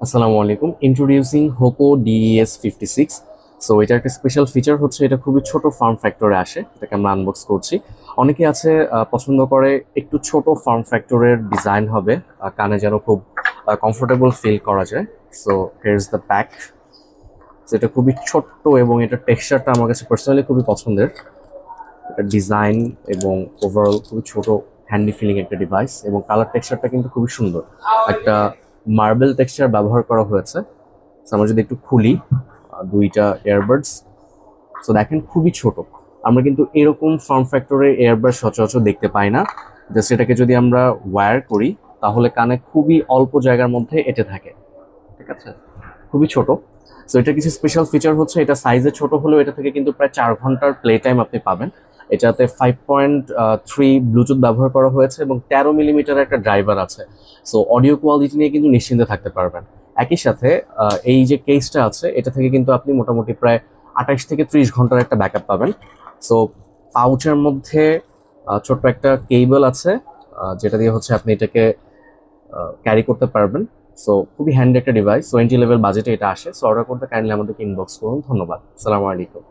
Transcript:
আসসালামু আলাইকুম। Introducing Hoco DES56। So এটা একটা স্পেশাল ফিচার হচ্ছে, এটা খুবই ছোট ফর্ম ফ্যাক্টরে আসে, এটাকে আমরা আনবক্স করছি। অনেকে আছে পছন্দ করে একটু ছোট ফর্ম ফ্যাক্টরের ডিজাইন হবে, কানে যেন খুব কমফোর্টেবল ফিল করা যায়। So here is the pack. এটা খুবই ছোট্ট এবং এটার টেক্সচারটা আমার কাছে পার্সোনালি খুবই পছন্দের। এটা ডিজাইন এবং ওভারঅল খুবই ছোট, হ্যান্ডি ফিলিং একটা ডিভাইস, এবং কালার টেক্সচারটা কিন্তু খুবই সুন্দর। একটা মার্বেল টেক্সচার ব্যবহার করা হয়েছে। So, আমরা যদি একটু খুলি দুইটা ইয়ারবাডস, সো দেখেন খুবই ছোট। আমরা কিন্তু এরকম ফর্ম ফ্যাক্টরের ইয়ারবাড সচরাচর দেখতে পাই না। জাস্ট এটাকে যদি আমরা ওয়্যার করি তাহলে কানে খুবই অল্প জায়গার মধ্যে এঁটে থাকে। ঠিক আছে, খুবই ছোট। সো এটা কিছু স্পেশাল ফিচার হচ্ছে, এটা সাইজে ছোট হলেও এটা থেকে কিন্তু প্রায় 4 ঘন্টার প্লে টাইম আপনি পাবেন। এটাতে 5.3 ব্লুটুথ ব্যবহার করা হয়েছে এবং 13 মিলিমিটার একটা ড্রাইভার আছে। সো অডিও কোয়ালিটি নিয়ে কিন্তু নিশ্চিন্তে থাকতে পারবেন। একই সাথে এই যে কেসটা আছে, এটা থেকে কিন্তু আপনি মোটামুটি প্রায় 28 থেকে 30 ঘন্টার একটা ব্যাকআপ পাবেন। সো পাউচের মধ্যে ছোট্ট একটা কেবল আছে, যেটা দিয়ে হচ্ছে আপনি এটাকে ক্যারি করতে পারবেন। সো খুবই হ্যান্ডি একটা ডিভাইস। 20 লেভেল বাজেটে এটা আসে। সো অর্ডার করতে কাইন্ডলি আমাদেরকে ইনবক্স করুন। ধন্যবাদ। আসসালামু আলাইকুম।